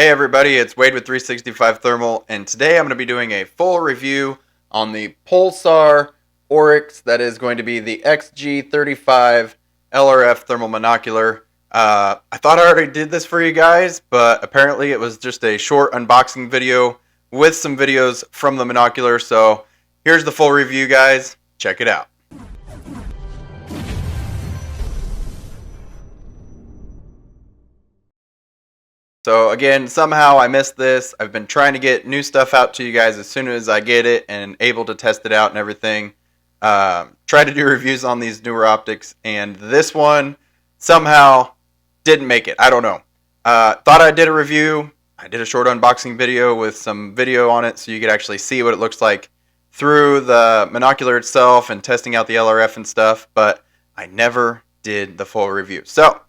Hey everybody, it's Wade with 365 Thermal, and today I'm going to be doing a full review on the Pulsar Oryx. That is going to be the XG35 LRF Thermal Monocular. I thought I already did this for you guys, but apparently it was just a short unboxing video with some videos from the Monocular. So here's the full review, guys. Check it out. So again, somehow I missed this. I've been trying to get new stuff out to you guys as soon as I get it and able to test it out and everything. Try to do reviews on these newer optics, and this one somehow didn't make it. I don't know. Thought I did a review. I did a short unboxing video with some video on it so you could actually see what it looks like through the monocular itself and testing out the LRF and stuff, but I never did the full review. So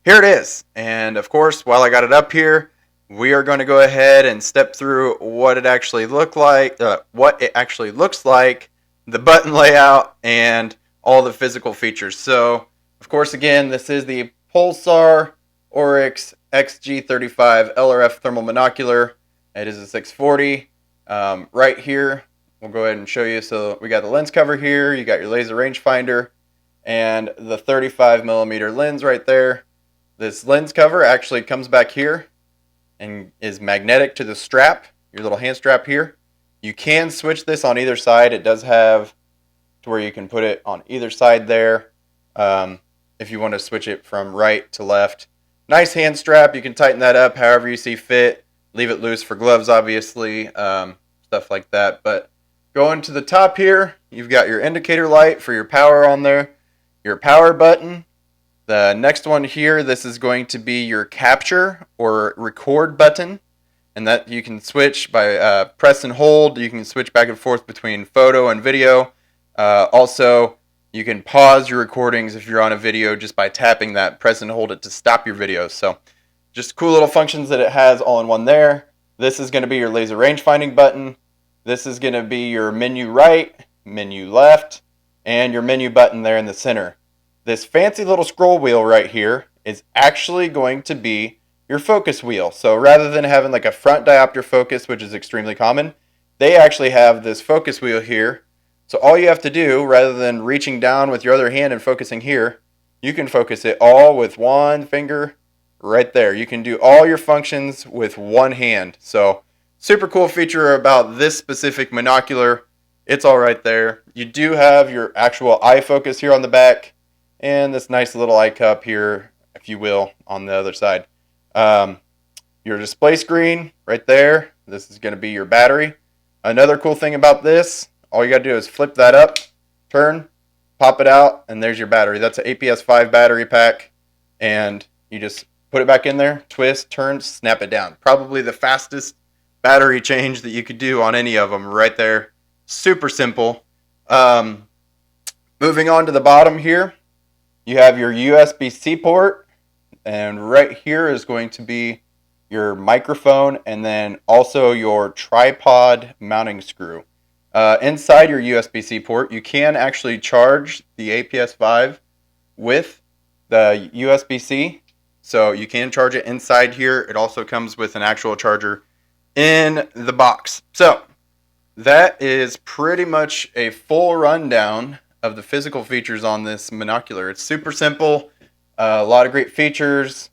here it is, and of course, while I got it up here, we are going to go ahead and step through what it actually looks like, the button layout, and all the physical features. So, of course, again, this is the Pulsar Oryx XG35 LRF Thermal Monocular. It is a 640. Right here, we'll go ahead and show you. So we got the lens cover here, you got your laser rangefinder, and the 35mm lens right there. This lens cover actually comes back here and is magnetic to the strap, your little hand strap here. You can switch this on either side. It does have to where you can put it on either side there if you want to switch it from right to left. Nice hand strap. You can tighten that up however you see fit. Leave it loose for gloves, obviously, stuff like that. But going to the top here, you've got your indicator light for your power on there, your power button. The next one here, this is going to be your capture or record button, and that you can switch by press and hold. You can switch back and forth between photo and video. Also, you can pause your recordings if you're on a video just by tapping that, press and hold it to stop your videos. So just cool little functions that it has all in one there. This is going to be your laser rangefinding button. This is going to be your menu right, menu left, and your menu button there in the center. This fancy little scroll wheel right here is actually going to be your focus wheel. So rather than having like a front diopter focus, which is extremely common, they actually have this focus wheel here. So all you have to do, rather than reaching down with your other hand and focusing here, you can focus it all with one finger right there. You can do all your functions with one hand. So super cool feature about this specific monocular. It's all right there. You do have your actual eye focus here on the back, and this nice little eye cup here, if you will, on the other side. Your display screen right there. This is going to be your battery. Another cool thing about this, all you got to do is flip that up, turn, pop it out, and there's your battery. That's an APS-5 battery pack, and you just put it back in there, twist, turn, snap it down. Probably the fastest battery change that you could do on any of them right there. Super simple. Moving on to the bottom here, you have your USB-C port, and right here is going to be your microphone and then also your tripod mounting screw. Inside your USB-C port, you can actually charge the APS-5 with the USB-C, so you can charge it inside here. It also comes with an actual charger in the box. So that is pretty much a full rundown of the physical features on this monocular. It's super simple, a lot of great features.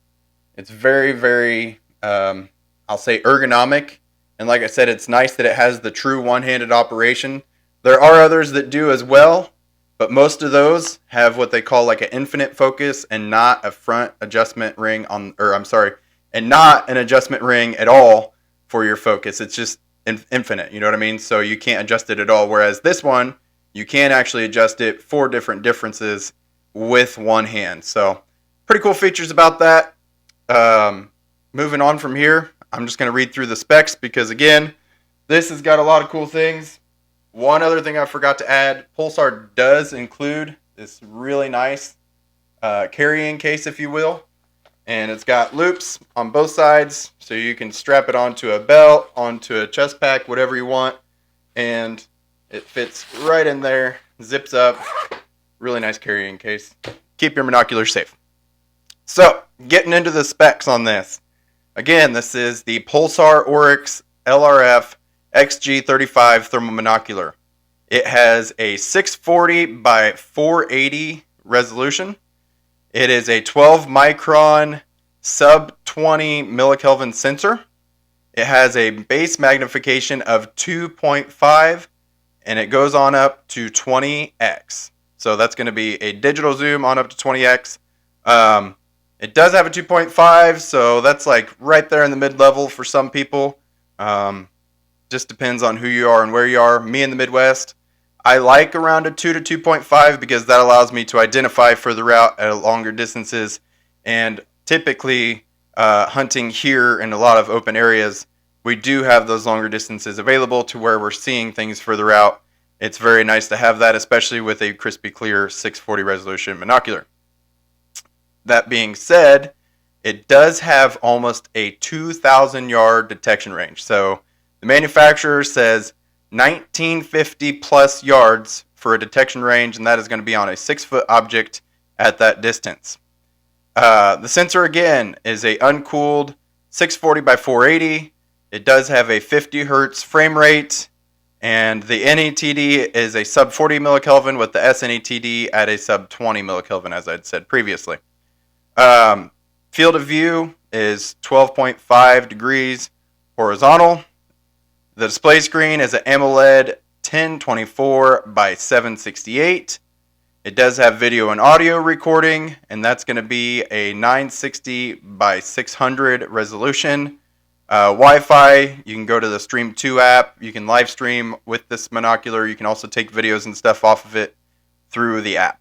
It's very, very, I'll say ergonomic. And like I said, it's nice that it has the true one-handed operation. There are others that do as well, but most of those have what they call like an infinite focus and not a front adjustment ring on, or I'm sorry, and not an adjustment ring at all for your focus. It's just infinite, you know what I mean? So you can't adjust it at all. Whereas this one, you can actually adjust it for different differences with one hand. So pretty cool features about that. Moving on from here, I'm just going to read through the specs because, again, this has got a lot of cool things. One other thing I forgot to add, Pulsar does include this really nice carrying case, if you will. And it's got loops on both sides, so you can strap it onto a belt, onto a chest pack, whatever you want. And it fits right in there, zips up. Really nice carrying case. Keep your monoculars safe. So, getting into the specs on this. Again, this is the Pulsar Oryx LRF XG35 thermal monocular. It has a 640 by 480 resolution. It is a 12 micron sub 20 millikelvin sensor. It has a base magnification of 2.5 and it goes on up to 20x. So that's going to be a digital zoom on up to 20x. It does have a 2.5, so that's like right there in the mid-level for some people. Just depends on who you are and where you are. Me in the Midwest, I like around a 2 to 2.5 because that allows me to identify further out at longer distances. And typically, hunting here in a lot of open areas, we do have those longer distances available to where we're seeing things further out. It's very nice to have that, especially with a crispy clear 640 resolution monocular. That being said, it does have almost a 2,000 yard detection range. So the manufacturer says 1950 plus yards for a detection range, and that is going to be on a 6-foot object at that distance. The sensor again is a uncooled 640 by 480. It does have a 50 hertz frame rate, and the NETD is a sub 40 millikelvin with the SNETD at a sub 20 millikelvin, as I'd said previously. Field of view is 12.5 degrees horizontal. The display screen is an AMOLED 1024 by 768. It does have video and audio recording, and that's going to be a 960 by 600 resolution. Wi-Fi, you can go to the Stream 2 app. You can live stream with this monocular. You can also take videos and stuff off of it through the app.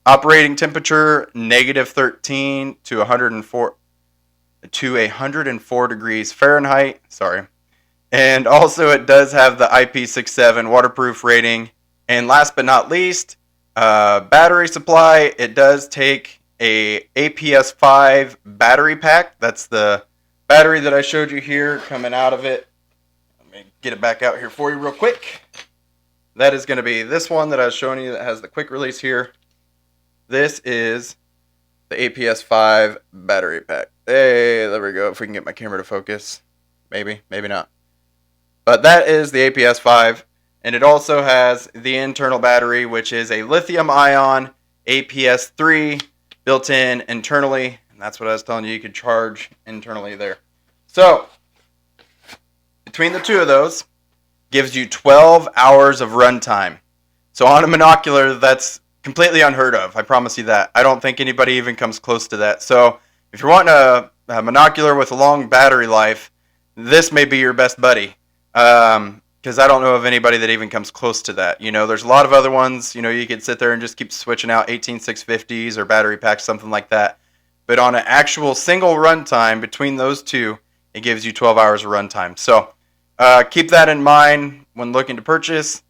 Operating temperature, negative 13 to 104 degrees Fahrenheit. Sorry. And also it does have the IP67 waterproof rating. And last but not least, battery supply. It does take a APS5 battery pack. That's the battery that I showed you here coming out of it. Let me get it back out here for you real quick. That is going to be this one that I was showing you that has the quick release here. This is the APS5 battery pack. Hey, there we go. If we can get my camera to focus. Maybe, maybe not. But that is the APS5. And it also has the internal battery, which is a lithium-ion APS3 built in internally. And that's what I was telling you. You could charge internally there. So, between the two of those, gives you 12 hours of runtime. So on a monocular, that's completely unheard of. I promise you that. I don't think anybody even comes close to that. So if you're wanting a monocular with a long battery life, this may be your best buddy. Because I don't know of anybody that even comes close to that. You know, there's a lot of other ones. You know, you could sit there and just keep switching out 18650s or battery packs, something like that. But on an actual single runtime between those two, it gives you 12 hours of runtime. So keep that in mind when looking to purchase.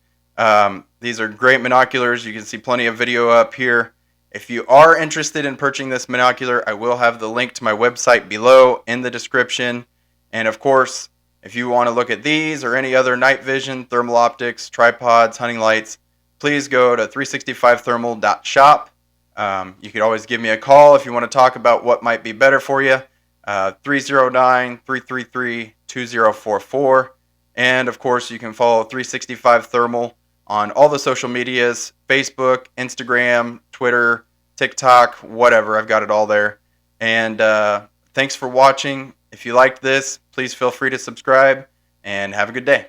These are great monoculars. You can see plenty of video up here. If you are interested in purchasing this monocular, I will have the link to my website below in the description. And of course, if you want to look at these or any other night vision, thermal optics, tripods, hunting lights, please go to 365thermal.shop. You could always give me a call if you want to talk about what might be better for you. 309-333-2044. And of course, you can follow 365 Thermal on all the social medias, Facebook, Instagram, Twitter, TikTok, whatever. I've got it all there. And thanks for watching. If you liked this, please feel free to subscribe and have a good day.